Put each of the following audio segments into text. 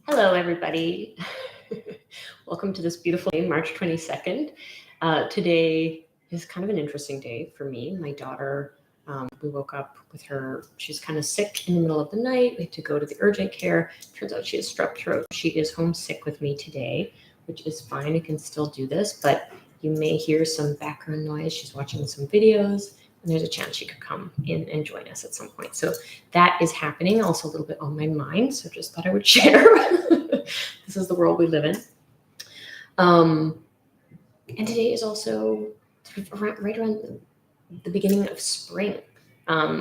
Hello, everybody. Welcome to this beautiful day, March 22nd. Today is kind of an interesting day for me. My daughter, we woke up with her. She's kind of sick in the middle of the night. We had to go to the urgent care. Turns out she has strep throat. She is homesick with me today, which is fine. I can still do this, but you may hear some background noise. She's watching some videos, and there's a chance she could come in and join us at some point. So that is happening. Also a little bit on my mind, so just thought I would share. This is the world we live in. And today is also sort of right around the beginning of spring,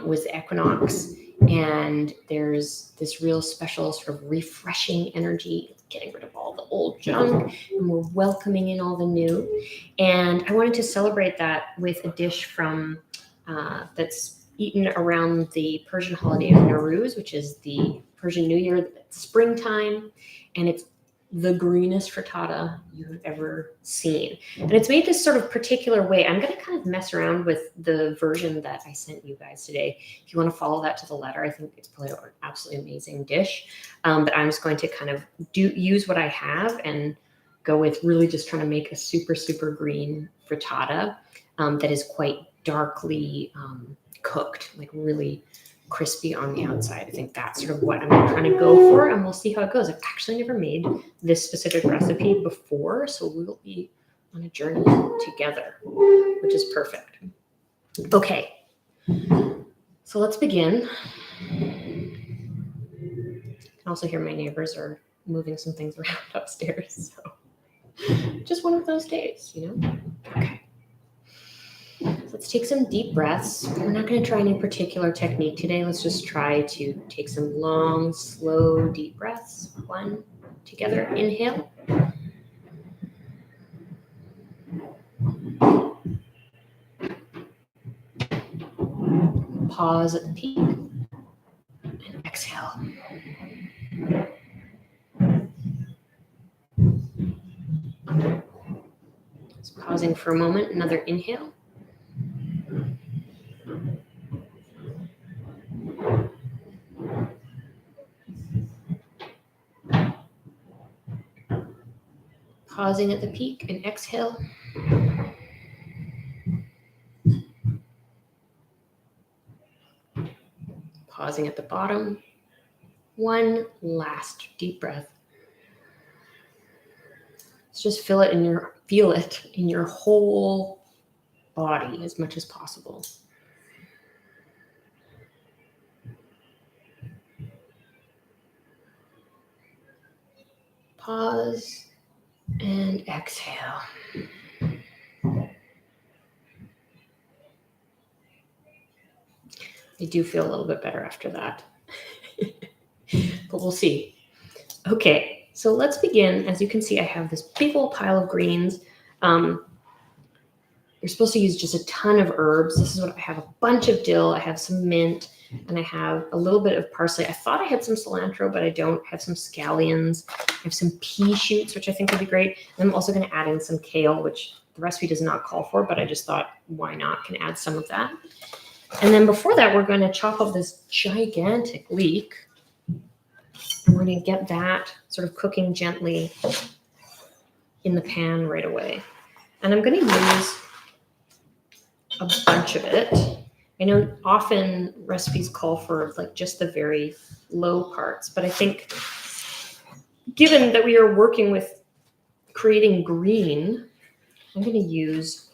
with the equinox, and there's this real special sort of refreshing energy, getting rid of all the old junk, and we're welcoming in all the new. And I wanted to celebrate that with a dish from that's eaten around the Persian holiday of Nowruz, which is the Persian New Year, springtime, and it's the greenest frittata you've ever seen. And it's made this sort of particular way. I'm going to kind of mess around with the version that I sent you guys today. If you want to follow that to the letter, I think it's probably an absolutely amazing dish. But I'm just going to kind of use what I have and go with really just trying to make a super, super green frittata that is quite darkly cooked, like really crispy on the outside. I think that's sort of what I'm trying to go for, and we'll see how it goes. I've actually never made this specific recipe before, so we'll be on a journey together, which is perfect. Okay, so let's begin. You can also hear my neighbors are moving some things around upstairs, so just one of those days, you know? Okay. So let's take some deep breaths. We're not going to try any particular technique today. Let's just try to take some long, slow, deep breaths. One, together, inhale. Pause at the peak and exhale. Just pausing for a moment, another inhale. Pausing at the peak and exhale. Pausing at the bottom. One last deep breath. Let's just feel it in your whole body as much as possible. Pause and exhale. I do feel a little bit better after that, but we'll see. Okay, so let's begin. As you can see, I have this big old pile of greens. You're supposed to use just a ton of herbs. This is what I have: a bunch of dill, I have some mint, and I have a little bit of parsley. I thought I had some cilantro, but I don't. I have some scallions. I have some pea shoots, which I think would be great. And I'm also going to add in some kale, which the recipe does not call for, but I just thought, why not? Can add some of that. And then before that, we're going to chop up this gigantic leek. And we're going to get that sort of cooking gently in the pan right away. And I'm going to use a bunch of it. I know often recipes call for like just the very low parts, but I think given that we are working with creating green, I'm going to use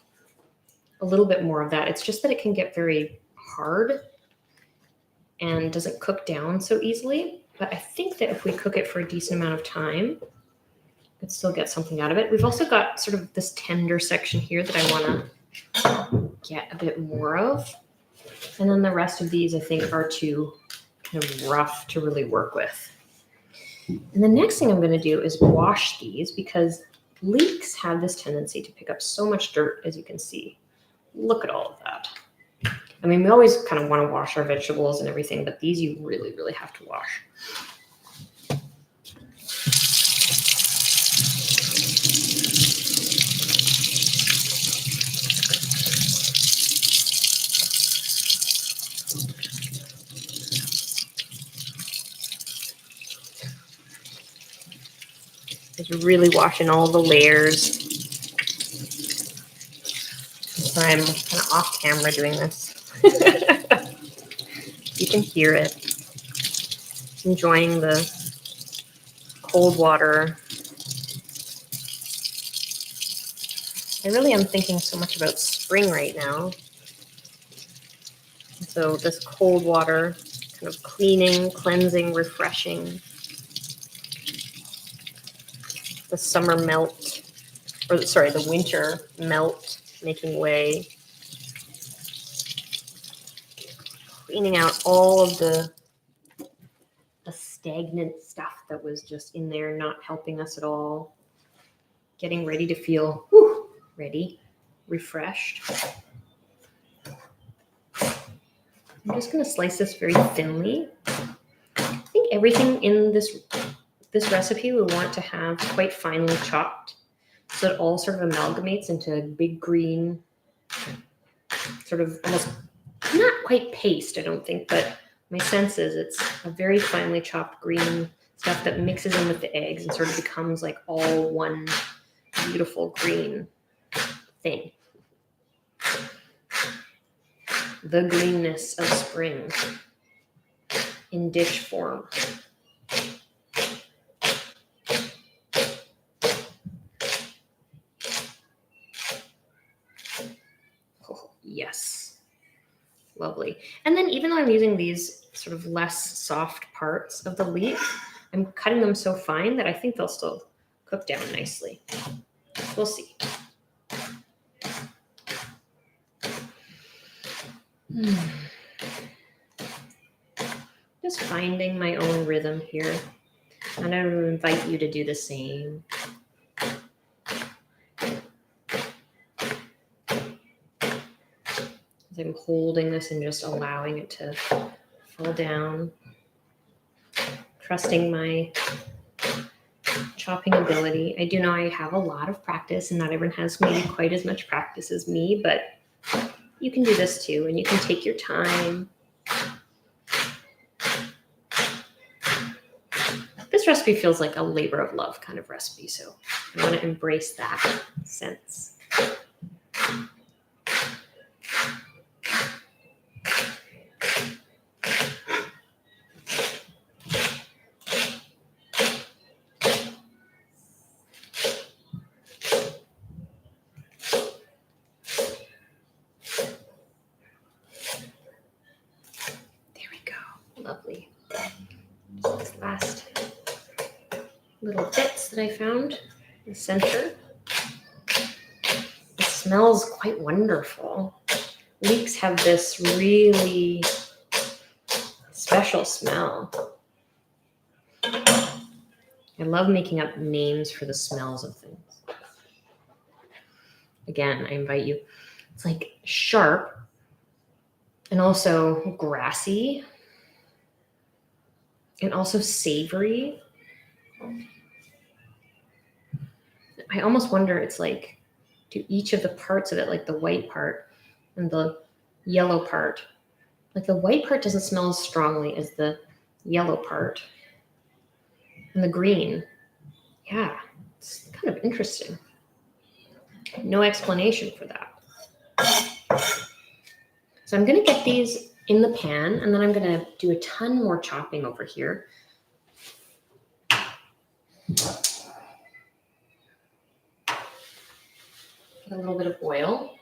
a little bit more of that. It's just that it can get very hard and doesn't cook down so easily. But I think that if we cook it for a decent amount of time, we'd still get something out of it. We've also got sort of this tender section here that I want to get a bit more of. And then the rest of these, I think, are too kind of rough to really work with. And the next thing I'm going to do is wash these, because leeks have this tendency to pick up so much dirt, as you can see. Look at all of that. I mean, we always kind of want to wash our vegetables and everything, but these you really, really have to wash. Just really washing all the layers. So I'm kind of off camera doing this. You can hear it. Enjoying the cold water. I really am thinking so much about spring right now. So this cold water, kind of cleaning, cleansing, refreshing. The summer melt, or sorry, the winter melt, making way. Cleaning out all of the stagnant stuff that was just in there, not helping us at all. Getting ready to feel ready, refreshed. I'm just going to slice this very thinly. I think everything in this recipe we want to have quite finely chopped, so it all sort of amalgamates into a big green, sort of almost not quite paste, I don't think, but my sense is it's a very finely chopped green stuff that mixes in with the eggs and sort of becomes like all one beautiful green thing. The greenness of spring in dish form. Oh, yes. Lovely. And then even though I'm using these sort of less soft parts of the leek, I'm cutting them so fine that I think they'll still cook down nicely. We'll see. Just finding my own rhythm here. And I would invite you to do the same. As I'm holding this and just allowing it to fall down. Trusting my chopping ability. I do know I have a lot of practice and not everyone has maybe quite as much practice as me, but you can do this too, and you can take your time. This recipe feels like a labor of love kind of recipe, so I want to embrace that sense. Lovely. These last little bits that I found in the center. It smells quite wonderful. Leeks have this really special smell. I love making up names for the smells of things. Again, I invite you. It's like sharp and also grassy. And also savory. I almost wonder, it's like, do each of the parts of it, like the white part and the yellow part, like the white part doesn't smell as strongly as the yellow part. And the green, yeah, it's kind of interesting. No explanation for that. So I'm gonna get these in the pan, and then I'm gonna do a ton more chopping over here. Get a little bit of oil.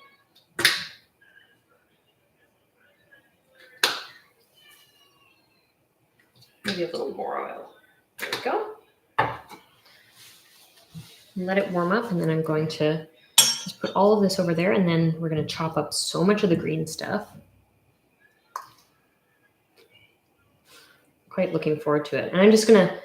Maybe a little more oil. There we go. Let it warm up, and then I'm going to just put all of this over there, and then we're gonna chop up so much of the green stuff. Quite looking forward to it. And I'm just gonna,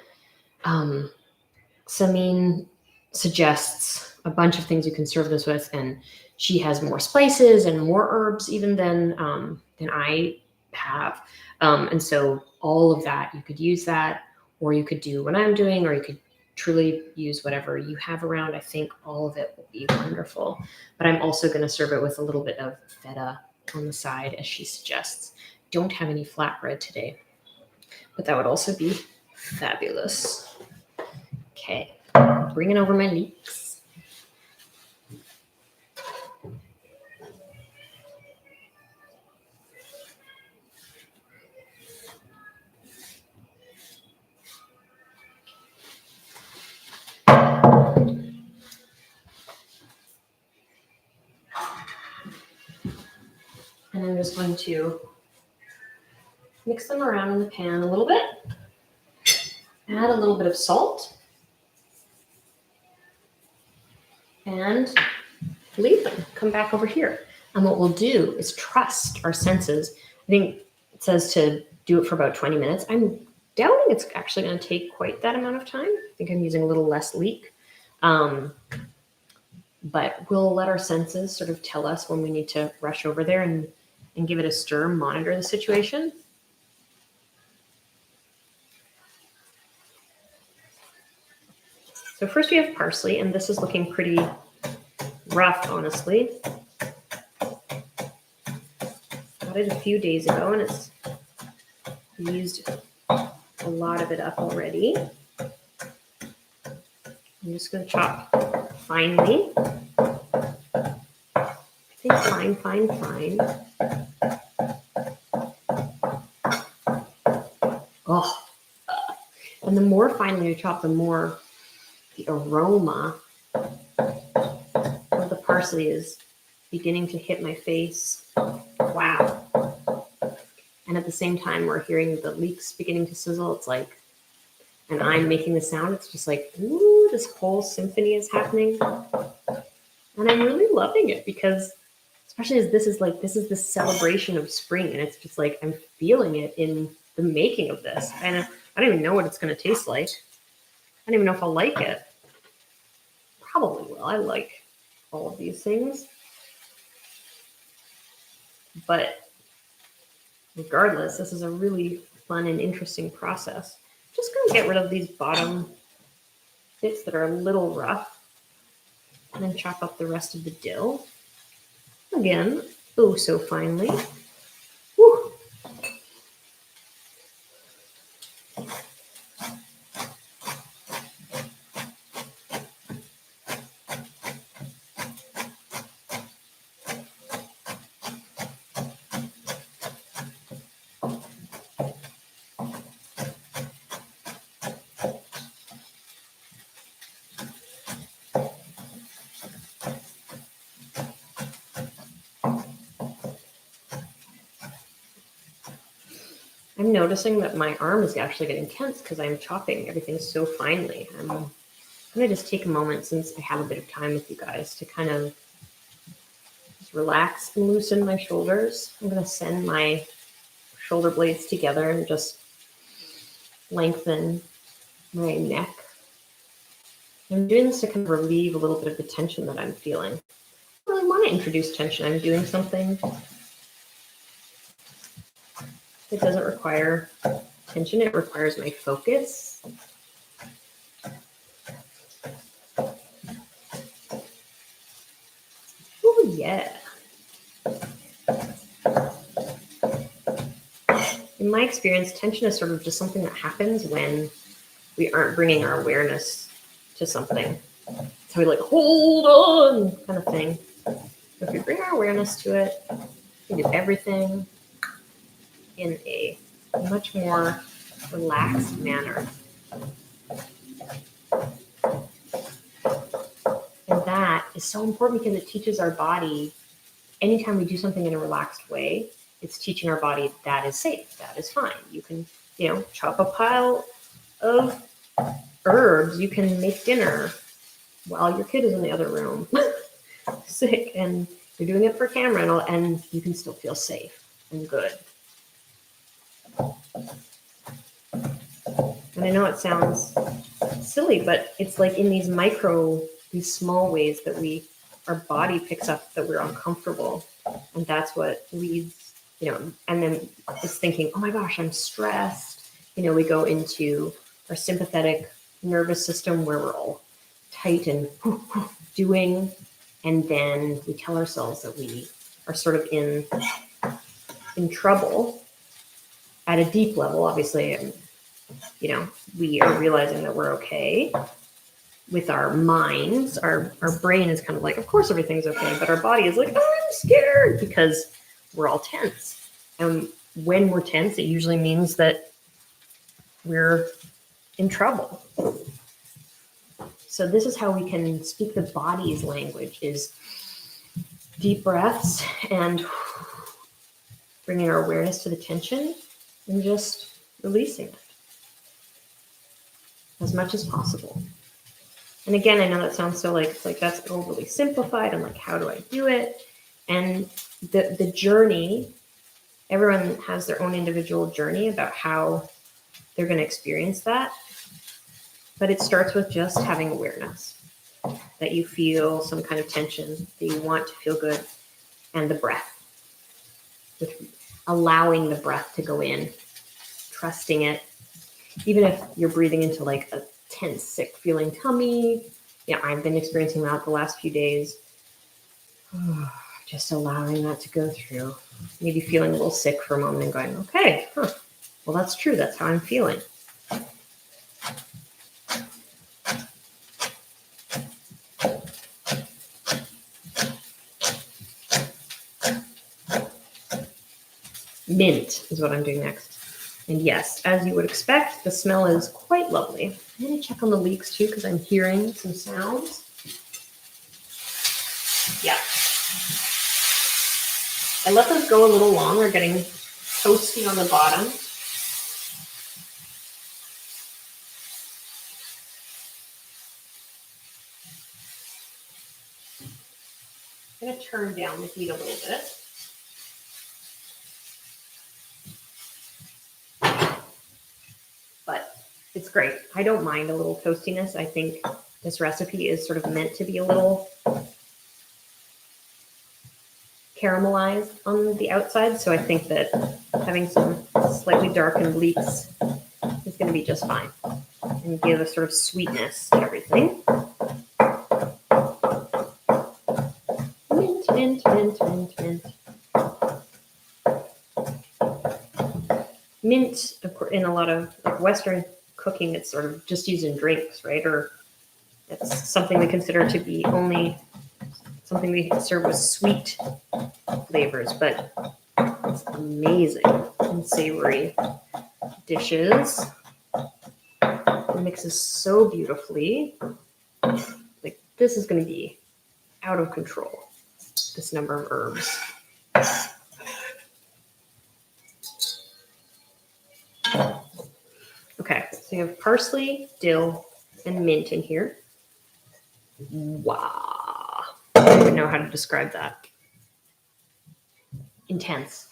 Samin suggests a bunch of things you can serve this with, and she has more spices and more herbs even than I have. And so all of that, you could use that, or you could do what I'm doing, or you could truly use whatever you have around. I think all of it will be wonderful. But I'm also going to serve it with a little bit of feta on the side, as she suggests. Don't have any flatbread today, but that would also be fabulous. Okay. bringing over my leeks. And I'm just going to mix them around in the pan a little bit. Add a little bit of salt. And leave them. Come back over here. And what we'll do is trust our senses. I think it says to do it for about 20 minutes. I'm doubting it's actually going to take quite that amount of time. I think I'm using a little less leek. But we'll let our senses sort of tell us when we need to rush over there and give it a stir, monitor the situation. So first we have parsley, and this is looking pretty rough, honestly. Got it a few days ago, and it's used a lot of it up already. I'm just going to chop finely. I think fine. Oh, and the more finely you chop, the more the aroma of the parsley is beginning to hit my face. Wow. And at the same time, we're hearing the leeks beginning to sizzle. It's like, and I'm making the sound. It's just like, ooh, this whole symphony is happening. And I'm really loving it because, especially as this is the celebration of spring. And it's just like, I'm feeling it in the making of this. And I don't even know what it's going to taste like. I don't even know if I'll like it. Probably will. I like all of these things. But regardless, this is a really fun and interesting process. Just going to get rid of these bottom bits that are a little rough. And then chop up the rest of the dill. Again, oh so finely. Whew. I'm noticing that my arm is actually getting tense because I'm chopping everything so finely. I'm going to just take a moment, since I have a bit of time with you guys, to kind of just relax and loosen my shoulders. I'm going to send my shoulder blades together and just lengthen my neck. I'm doing this to kind of relieve a little bit of the tension that I'm feeling. I don't really want to introduce tension. I'm doing something it doesn't require tension, it requires my focus. Oh, yeah. In my experience, tension is sort of just something that happens when we aren't bringing our awareness to something. So we like, hold on, kind of thing. If we bring our awareness to it, we do everything in a much more relaxed manner. And that is so important because it teaches our body, anytime we do something in a relaxed way, it's teaching our body that is safe, that is fine. You can, chop a pile of herbs, you can make dinner while your kid is in the other room sick, and you're doing it for camera, and you can still feel safe and good. And I know it sounds silly, but it's like in these small ways that our body picks up that we're uncomfortable. And that's what leads, and then it's thinking, oh my gosh, I'm stressed. We go into our sympathetic nervous system where we're all tight and doing. And then we tell ourselves that we are sort of in trouble at a deep level, obviously. We are realizing that we're okay, with our minds, our brain is kind of like, of course everything's okay, but our body is like, oh, I'm scared, because we're all tense. And when we're tense, it usually means that we're in trouble. So this is how we can speak the body's language, is deep breaths and bringing our awareness to the tension and just releasing it as much as possible. And again, I know that sounds so like that's overly simplified. I'm like, how do I do it? And the journey, everyone has their own individual journey about how they're going to experience that. But it starts with just having awareness that you feel some kind of tension, that you want to feel good, and the breath, with allowing the breath to go in, trusting it. Even if you're breathing into like a tense, sick feeling tummy. Yeah, I've been experiencing that the last few days. Just allowing that to go through. Maybe feeling a little sick for a moment and going, okay, well, that's true. That's how I'm feeling. Mint is what I'm doing next. And yes, as you would expect, the smell is quite lovely. I'm going to check on the leeks too, because I'm hearing some sounds. Yeah. I let those go a little long. They're getting toasty on the bottom. I'm going to turn down the heat a little bit. But it's great. I don't mind a little toastiness. I think this recipe is sort of meant to be a little caramelized on the outside. So I think that having some slightly darkened leeks is going to be just fine and give a sort of sweetness to everything. Mint, mint, mint, mint, mint. Mint, of course, in a lot of like Western cooking, it's sort of just used in drinks, right? Or it's something we consider to be only something we serve with sweet flavors, but it's amazing in savory dishes. It mixes so beautifully. Like, this is going to be out of control, this number of herbs. Okay, so you have parsley, dill, and mint in here. Wow. I don't even know how to describe that. Intense.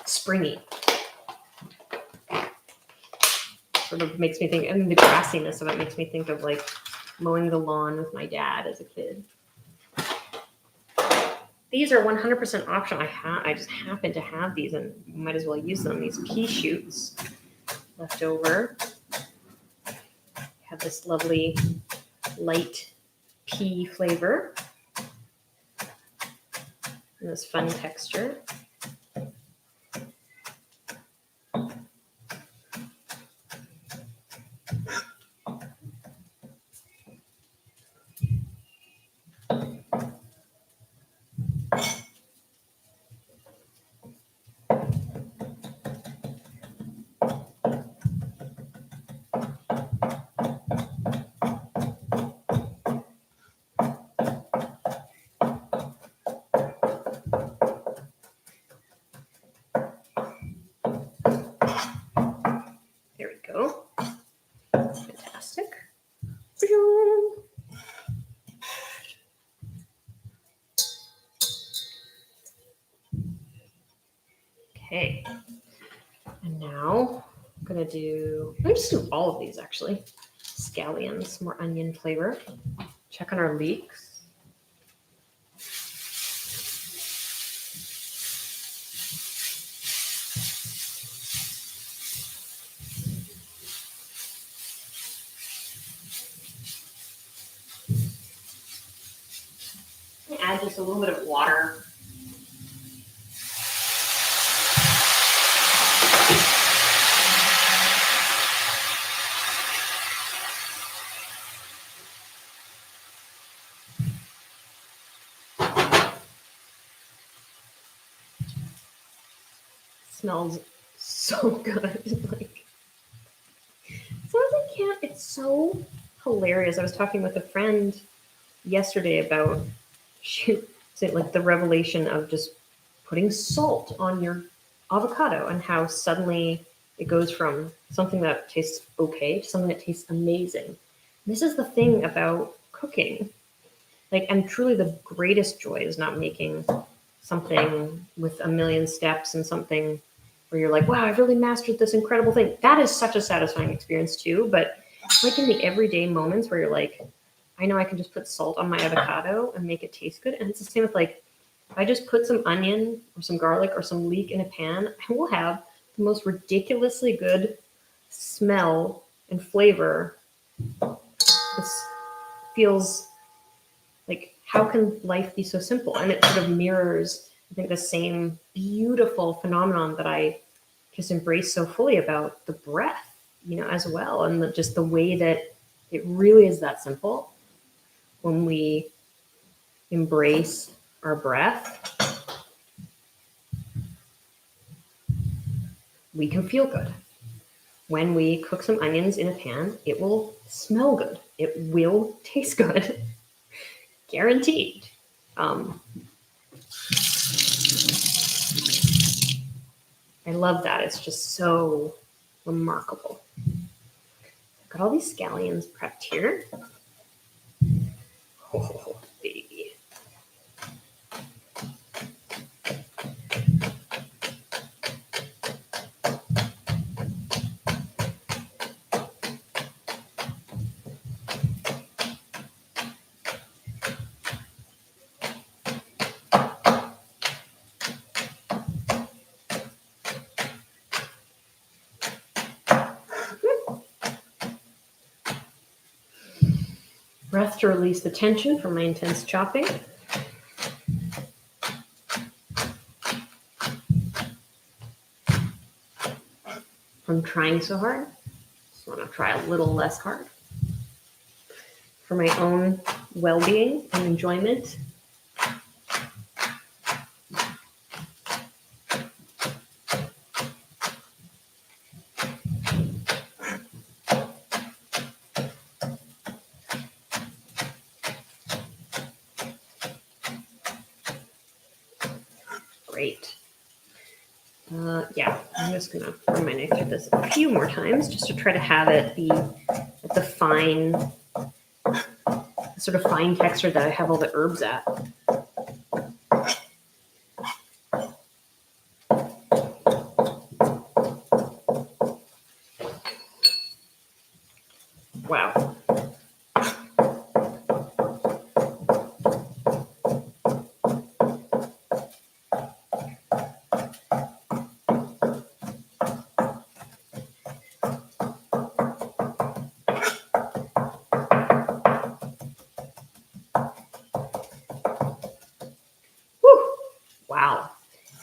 Springy. Sort of makes me think, and the grassiness of it makes me think of like mowing the lawn with my dad as a kid. These are 100% optional. I just happen to have these and might as well use them. These pea shoots left over. Have this lovely light pea flavor and this fun texture. There we go. Fantastic. Okay. And now I'm going to let me just do all of these actually. Scallions, more onion flavor. Check on our leeks. Add just a little bit of water. smells so good. Like, sometimes I can't. It's so hilarious. I was talking with a friend yesterday about like the revelation of just putting salt on your avocado and how suddenly it goes from something that tastes okay to something that tastes amazing. This is the thing about cooking. Like, and truly the greatest joy is not making something with a million steps and something where you're like, wow, I've really mastered this incredible thing. That is such a satisfying experience too. But like in the everyday moments where you're like, I know I can just put salt on my avocado and make it taste good. And it's the same with like, if I just put some onion or some garlic or some leek in a pan, I will have the most ridiculously good smell and flavor. This feels like, how can life be so simple? And it sort of mirrors, I think, the same beautiful phenomenon that I just embrace so fully about the breath, as well. And just the way that it really is that simple when we embrace our breath, we can feel good. When we cook some onions in a pan, it will smell good. It will taste good. Guaranteed. I love that. It's just so remarkable. I've got all these scallions prepped here. Oh, baby. Breath to release the tension from my intense chopping. From trying so hard. Just want to try a little less hard. For my own well-being and enjoyment. Great. Yeah, I'm just going to run my knife through this a few more times just to try to have it be at the fine, sort of fine texture that I have all the herbs at. Wow. Wow.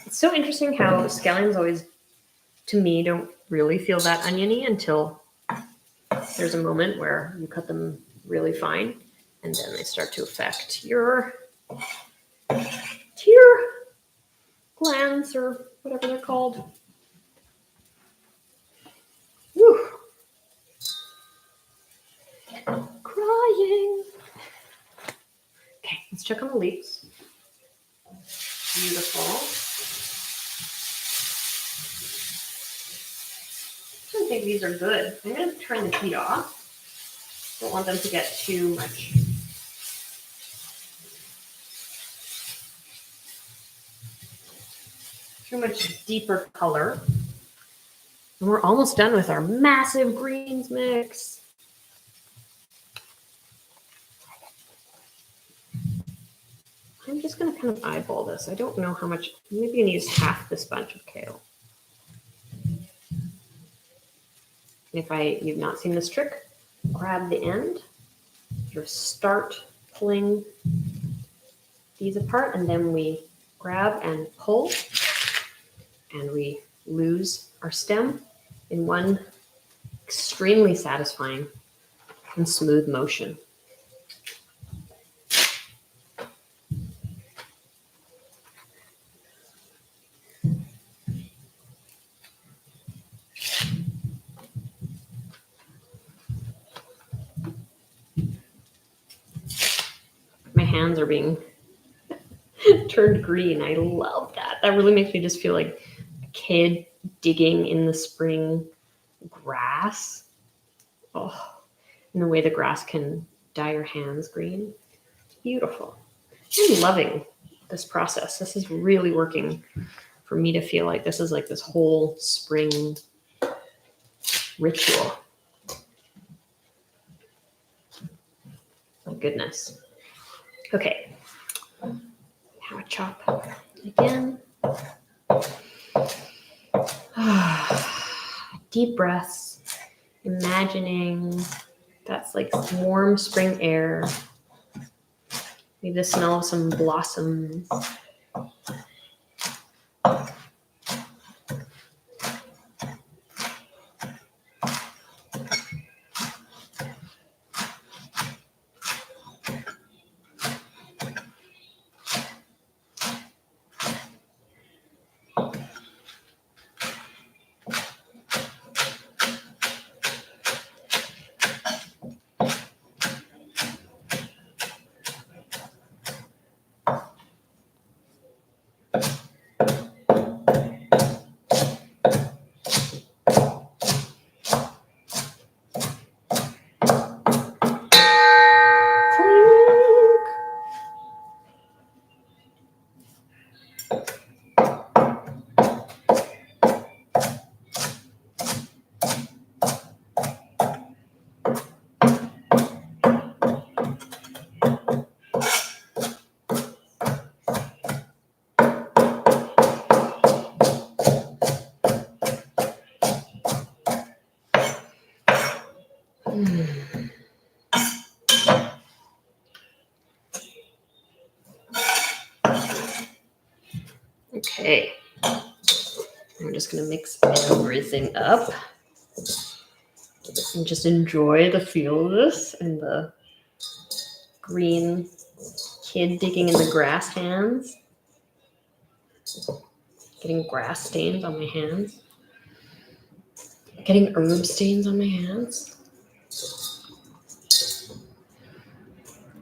It's so interesting how scallions always, to me, don't really feel that oniony until there's a moment where you cut them really fine, and then they start to affect your tear glands or whatever they're called. Whew. Crying. Okay, let's check on the leeks. Beautiful. I think these are good. I'm going to turn the heat off. Don't want them to get too much. Too much deeper color. And we're almost done with our massive greens mix. I'm just going to kind of eyeball this. I don't know how much. Maybe you use half this bunch of kale. If you've not seen this trick, grab the end, sort of start pulling these apart, and then we grab and pull, and we lose our stem in one extremely satisfying and smooth motion. hands are being turned green. I love that. That really makes me just feel like a kid digging in the spring grass. Oh, and the way the grass can dye your hands green. It's beautiful. I'm loving this process. This is really working for me to feel like this is like this whole spring ritual. My goodness. Okay. Now I chop again. Deep breaths, imagining that's like warm spring air. Maybe the smell of some blossoms. Okay, I'm just gonna mix everything up and just enjoy the feel of this and the green kid digging in the grass hands, getting grass stains on my hands, getting herb stains on my hands.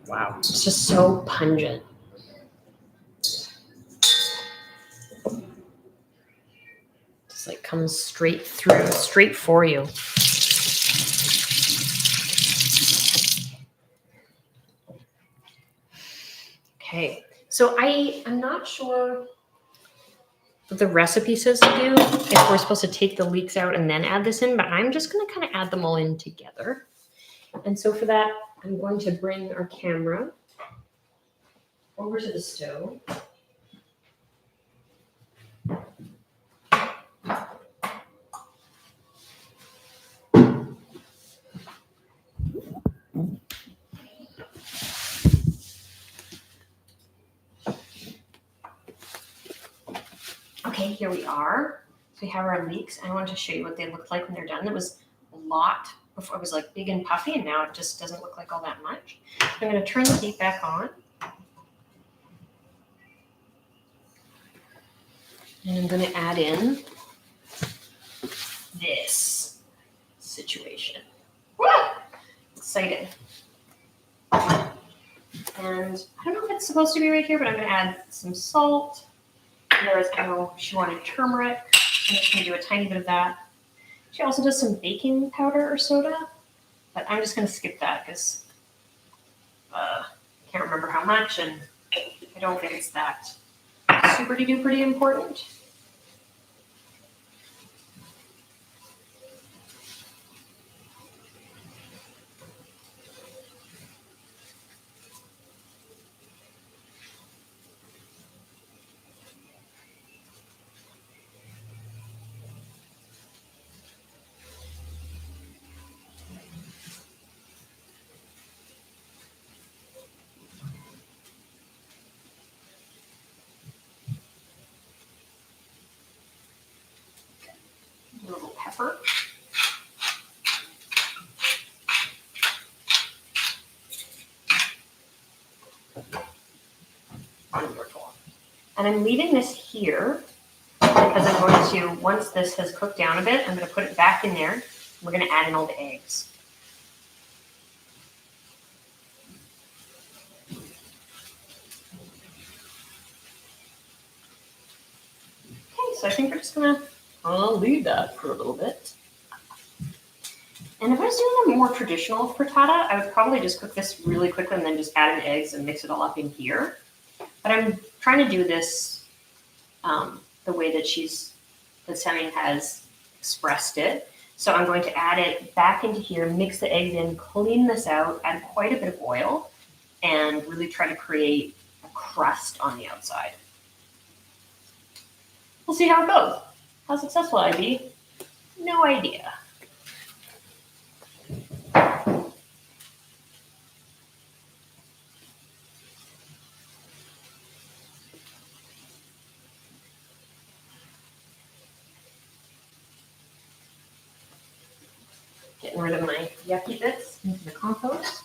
Wow, it's just so pungent. Just like comes straight through, straight for you. Okay, so I'm not sure what the recipe says to do, if we're supposed to take the leeks out and then add this in, but I'm just gonna kind of add them all in together. And so for that, I'm going to bring our camera over to the stove. Okay, here we are. So we have our leeks. I wanted to show you what they looked like when they're done. It was a lot before. It was like big and puffy, and now it just doesn't look like all that much. So I'm going to turn the heat back on. And I'm going to add in this situation. Woo! Excited. And I don't know if it's supposed to be right here, but I'm going to add some salt. I know she wanted turmeric. I'm just going to do a tiny bit of that. She also does some baking powder or soda, but I'm just going to skip that because I can't remember how much, and I don't think it's that super duper important. A little pepper. Wonderful. And I'm leaving this here because I'm going to, once this has cooked down a bit, I'm going to put it back in there. We're going to add in all the eggs. So I think we're just gonna leave that for a little bit. And if I was doing a more traditional frittata, I would probably just cook this really quickly and then just add in eggs and mix it all up in here. But I'm trying to do this the way that Samin has expressed it. So I'm going to add it back into here, mix the eggs in, clean this out, add quite a bit of oil, and really try to create a crust on the outside. We'll see how it goes. How successful I'd be? No idea. Getting rid of my yucky bits into the compost.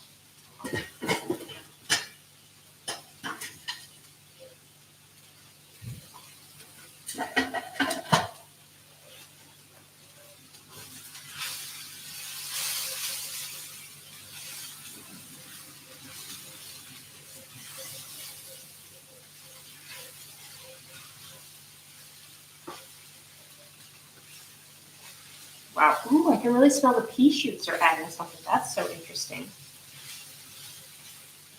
Wow, ooh, I can really smell the pea shoots are adding something. That's so interesting.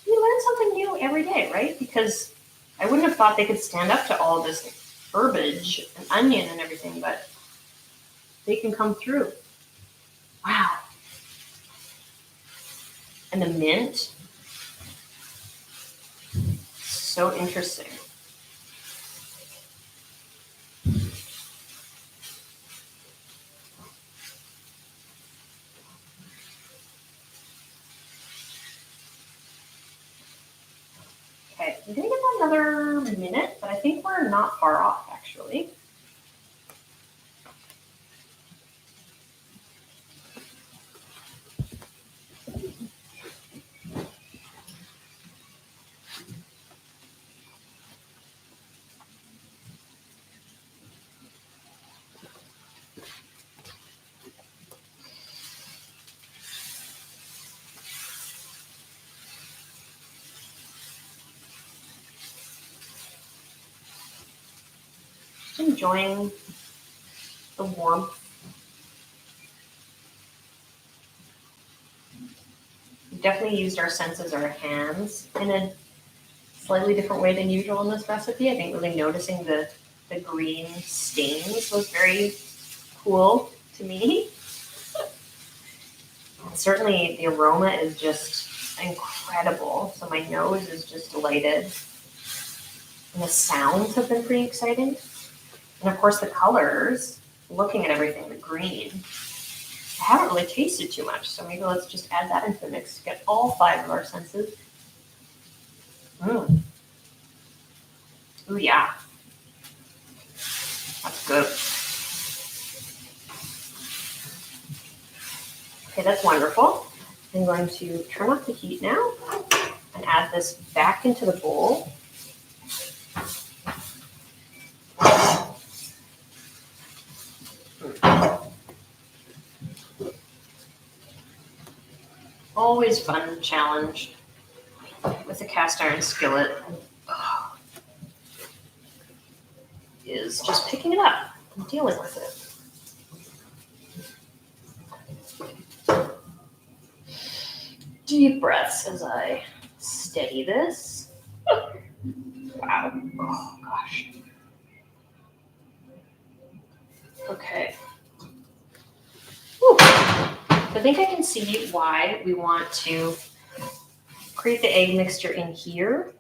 You learn something new every day, right? Because I wouldn't have thought they could stand up to all this herbage and onion and everything, but they can come through. Wow. And the mint. So interesting. Okay, we're gonna give it another minute, but I think we're not far off actually. Just enjoying the warmth. We definitely used our senses, our hands, in a slightly different way than usual in this recipe. I think really noticing the green stains was very cool to me. Certainly the aroma is just incredible. So my nose is just delighted. And the sounds have been pretty exciting. And of course the colors, looking at everything, the green. I haven't really tasted too much, so maybe let's just add that into the mix to get all 5 of our senses. Ooh, yeah. That's good. Okay, that's wonderful. I'm going to turn off the heat now and add this back into the bowl. Always fun challenge with a cast iron skillet is just picking it up and dealing with it. Deep breaths as I steady this. Wow. Oh, gosh. Okay. Whew. I think I can see why we want to create the egg mixture in here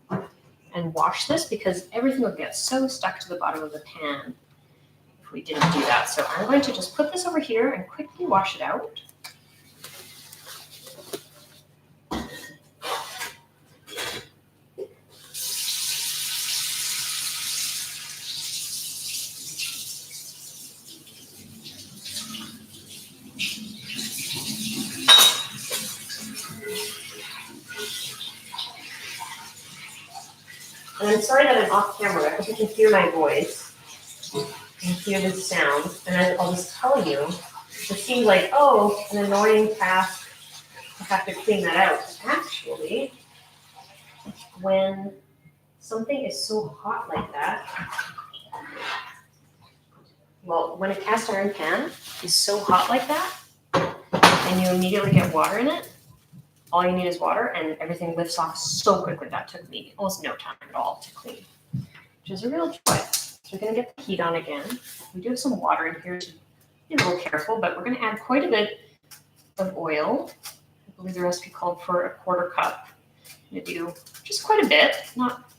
and wash this, because everything would get so stuck to the bottom of the pan if we didn't do that. So I'm going to just put this over here and quickly wash it out. And I'm sorry that I'm off camera. I hope you can hear my voice and hear the sound. And I'll just tell you, it seems like, oh, an annoying task to have to clean that out. Actually, when something is so hot like that, Well, when a cast iron pan is so hot like that, and you immediately get water in it, all you need is water, and everything lifts off so quickly. That took me almost no time at all to clean, which is a real joy. So we're gonna get the heat on again. We do have some water in here, so be a little careful, but we're gonna add quite a bit of oil. I believe the recipe called for a 1/4 cup. I'm gonna do just quite a bit, not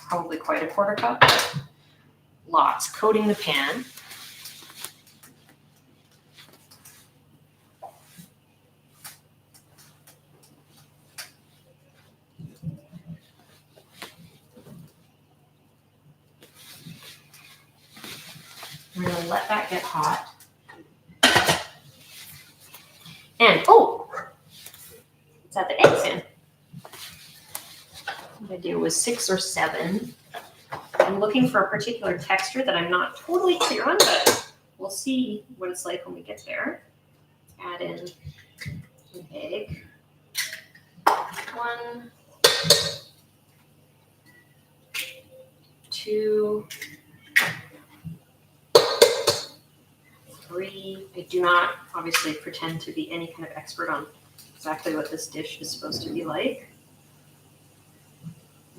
probably quite a 1/4 cup, but lots, coating the pan. We're gonna let that get hot. And, oh, let's add the eggs in. What I do was 6 or 7. I'm looking for a particular texture that I'm not totally clear on, but we'll see what it's like when we get there. Add in an egg. 1, 2, 3. I do not obviously pretend to be any kind of expert on exactly what this dish is supposed to be like.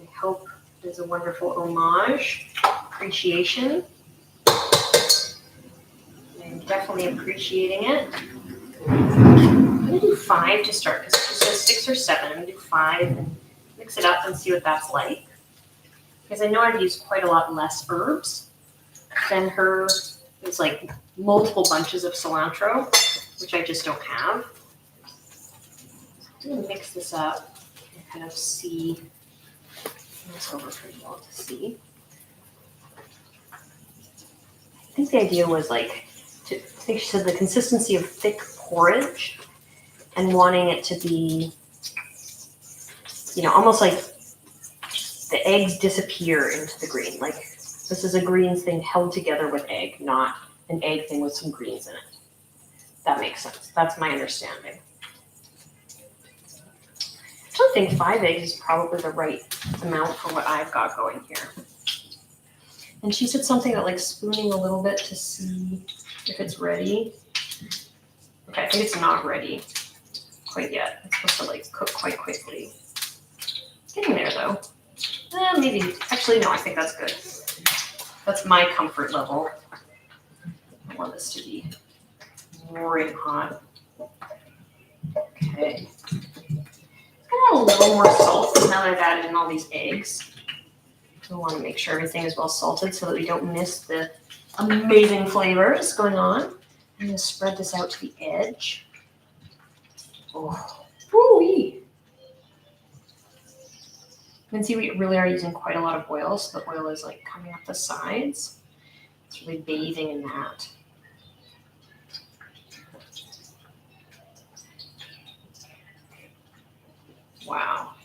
I hope it is a wonderful homage, appreciation. I'm definitely appreciating it. I'm gonna do 5 to start because it says 6 or 7. I'm gonna do 5 and mix it up and see what that's like. Because I know I've used quite a lot less herbs than her. It's like multiple bunches of cilantro, which I just don't have. I'm gonna mix this up and kind of see. It's over pretty well to see. I think the idea was like, I think she said the consistency of thick porridge and wanting it to be, almost like the eggs disappear into the green. Like this is a greens thing held together with egg, not an egg thing with some greens in it. That makes sense. That's my understanding. I don't think 5 eggs is probably the right amount for what I've got going here. And she said something about like spooning a little bit to see if it's ready. Okay, I think it's not ready quite yet. It's supposed to like cook quite quickly. It's getting there though. Maybe, actually no, I think that's good. That's my comfort level. I want this to be roaring hot. Okay. I'm gonna add a little more salt now that I've added in all these eggs. I want to make sure everything is well salted so that we don't miss the amazing flavors going on. I'm gonna spread this out to the edge. Oh, woo-wee. You can see we really are using quite a lot of oil, so the oil is like coming up the sides. It's really bathing in that. Wow,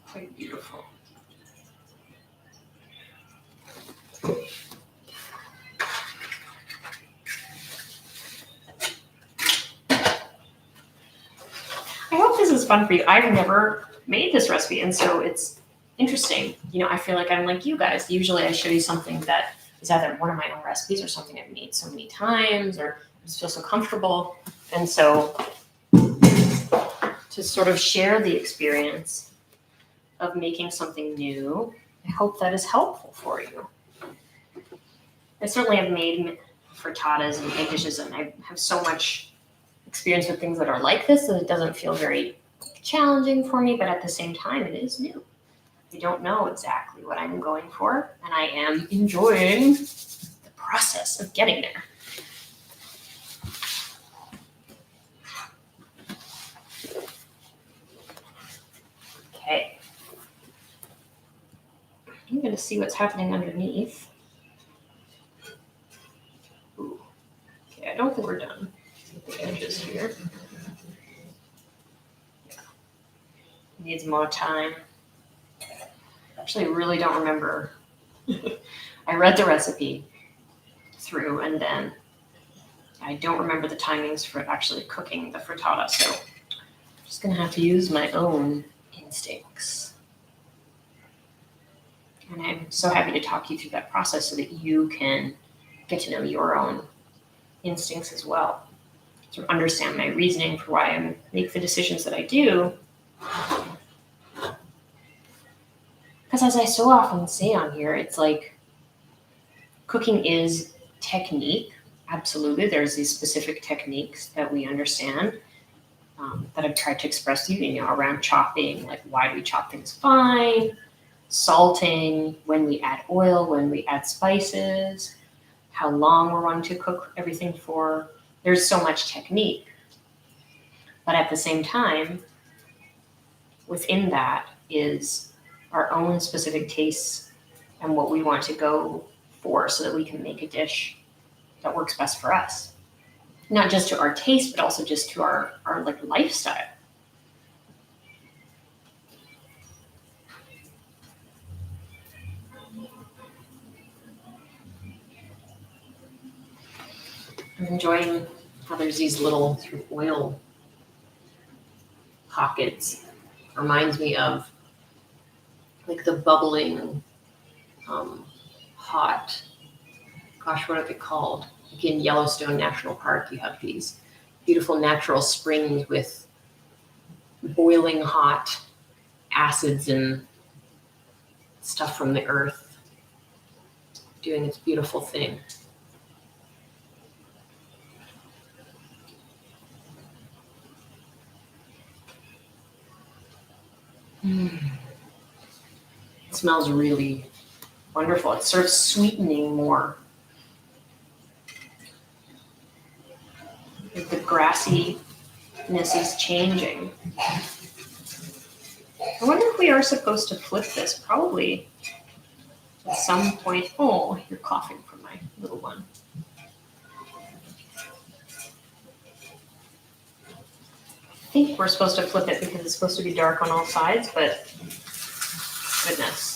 quite beautiful. I hope this is fun for you. I've never made this recipe, and so it's interesting. I feel like I'm like you guys. Usually I show you something that is either one of my own recipes or something I've made so many times or I just feel so comfortable. And so to sort of share the experience of making something new, I hope that is helpful for you. I certainly have made frittatas and egg dishes, and I have so much experience with things that are like this that it doesn't feel very challenging for me, but at the same time, it is new. I don't know exactly what I'm going for, and I am enjoying the process of getting there. Okay. I'm going to see what's happening underneath. Ooh. Okay, I don't think we're done with the edges here. Yeah. Needs more time. Actually, really don't remember. I read the recipe through and then I don't remember the timings for actually cooking the frittata, so I'm just going to have to use my own instincts. And I'm so happy to talk you through that process so that you can get to know your own instincts as well. Sort of understand my reasoning for why I make the decisions that I do. Because as I so often say on here, it's like cooking is technique. Absolutely. There's these specific techniques that we understand that I've tried to express to you, around chopping, like why do we chop things fine, salting, when we add oil, when we add spices, how long we're wanting to cook everything for. There's so much technique. But at the same time, within that is our own specific tastes and what we want to go for so that we can make a dish that works best for us. Not just to our taste, but also just to our like lifestyle. I'm enjoying how there's these little sort of oil pockets. Reminds me of like the bubbling, hot, gosh, what are they called? Like in Yellowstone National Park, you have these beautiful natural springs with boiling hot acids and stuff from the earth doing its beautiful thing. It smells really wonderful. It's sort of sweetening more. The grassiness is changing. I wonder if we are supposed to flip this. Probably at some point. Oh, you're coughing from my little one. I think we're supposed to flip it because it's supposed to be dark on all sides, but goodness.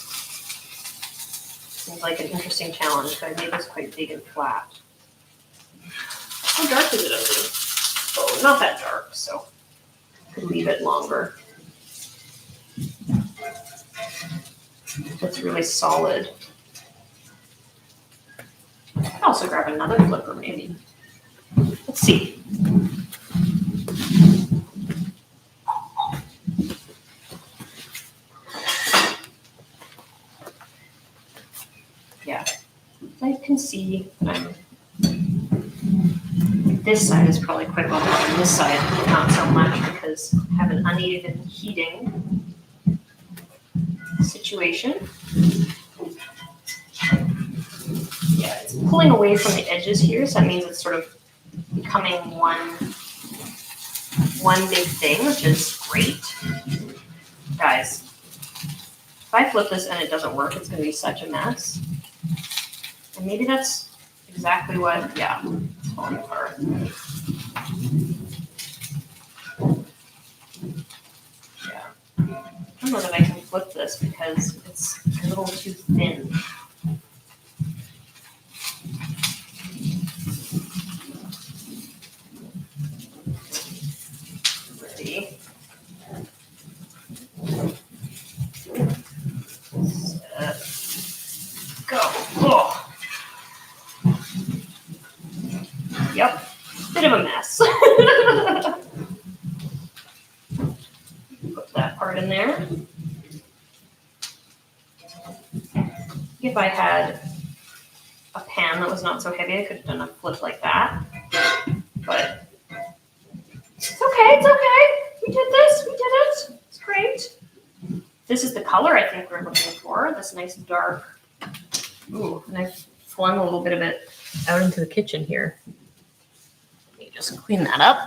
Seems like an interesting challenge, but I made this quite big and flat. How dark is it already? Oh, not that dark, so I could leave it longer. It's really solid. I could also grab another flipper, maybe. Let's see. Yeah, I can see that this side is probably quite well done, and this side not so much because I have an uneven heating situation. Yeah, it's pulling away from the edges here, so that means it's sort of becoming one big thing, which is great. Guys, if I flip this and it doesn't work, it's going to be such a mess. And maybe that's exactly what, yeah, it's falling apart. Yeah. I don't know that I can flip this because it's a little too thin. Ready? Go. Oh. Yep. Bit of a mess. Put that part in there. If I had a pan that was not so heavy, I could have done a flip like that. But it's okay, it's okay. We did this, we did it. It's great. This is the color I think we're looking for, this nice dark. Ooh, and I've flung a little bit of it out into the kitchen here. Let me just clean that up.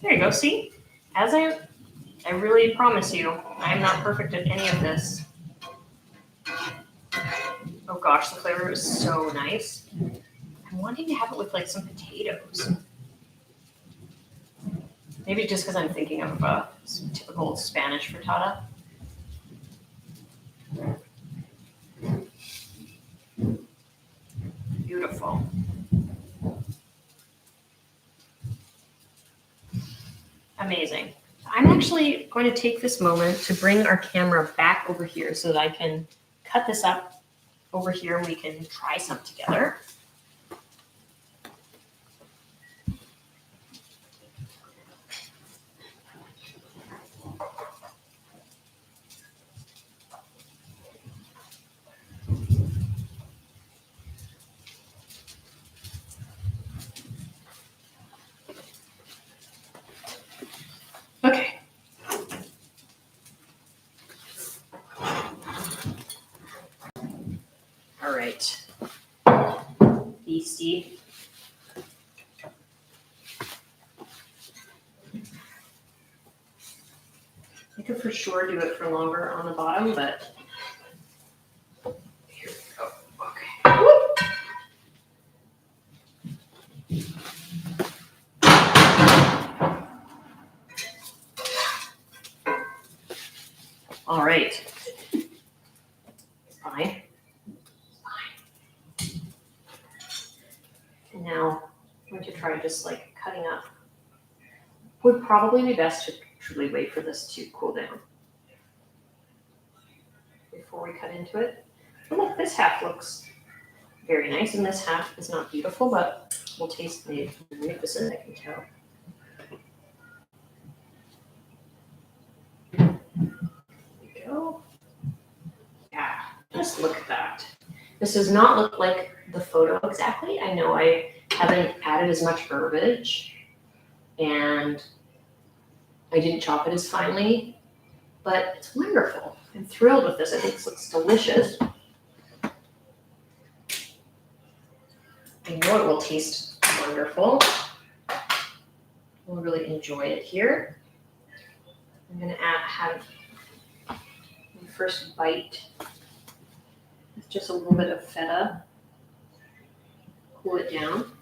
There you go, see? As I really promise you, I am not perfect at any of this. Oh gosh, the flavor is so nice. I'm wanting to have it with like some potatoes. Maybe just because I'm thinking of a typical Spanish frittata. Beautiful. Amazing. I'm actually going to take this moment to bring our camera back over here so that I can cut this up over here and we can try some together. Okay. All right. Beastie. I could for sure do it for longer on the bottom, but here we go. Okay. Whoop. All right. Fine. Fine. And now I'm going to try just like cutting up. Would probably be best to truly wait for this to cool down before we cut into it. But look, this half looks very nice, and this half is not beautiful, but will taste magnificent, I can tell. There we go. Yeah, just look at that. This does not look like the photo exactly. I know I haven't added as much herbage, and I didn't chop it as finely, but it's wonderful. I'm thrilled with this. I think this looks delicious. I know it will taste wonderful. We'll really enjoy it here. I'm going to have my first bite with just a little bit of feta. Cool it down.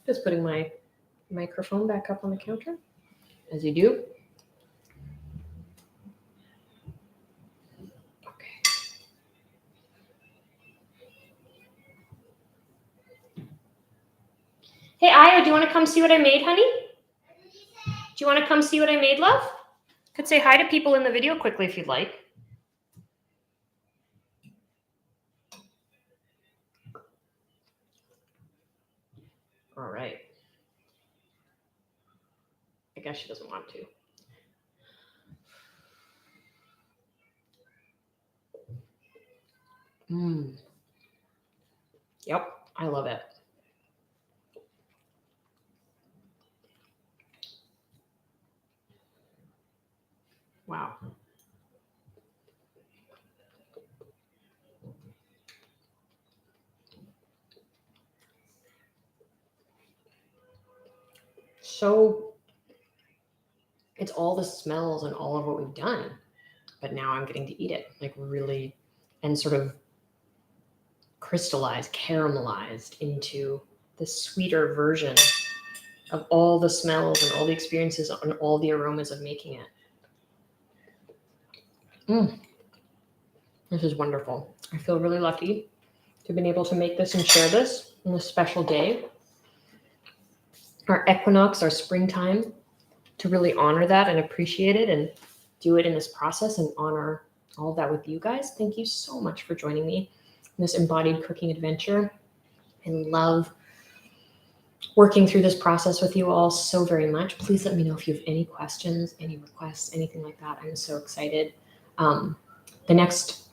Just putting my microphone back up on the counter, as you do. Okay. Hey, Aya, do you want to come see what I made, honey? Do you want to come see what I made, love? Could say hi to people in the video quickly if you'd like. All right. I guess she doesn't want to. Yep, I love it. Wow. So it's all the smells and all of what we've done, but now I'm getting to eat it, like really, and sort of crystallized, caramelized into the sweeter version of all the smells and all the experiences and all the aromas of making it. This is wonderful. I feel really lucky to have been able to make this and share this on this special day. Our equinox, our springtime, to really honor that and appreciate it and do it in this process and honor all of that with you guys. Thank you so much for joining me in this embodied cooking adventure. I love working through this process with you all so very much. Please let me know if you have any questions, any requests, anything like that. I'm so excited. The next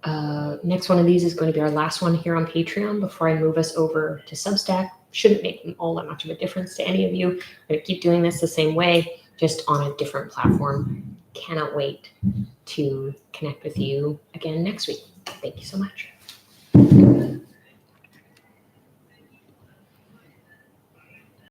one of these is going to be our last one here on Patreon before I move us over to Substack. Shouldn't make all that much of a difference to any of you. I'm going to keep doing this the same way, just on a different platform. Cannot wait to connect with you again next week. Thank you so much.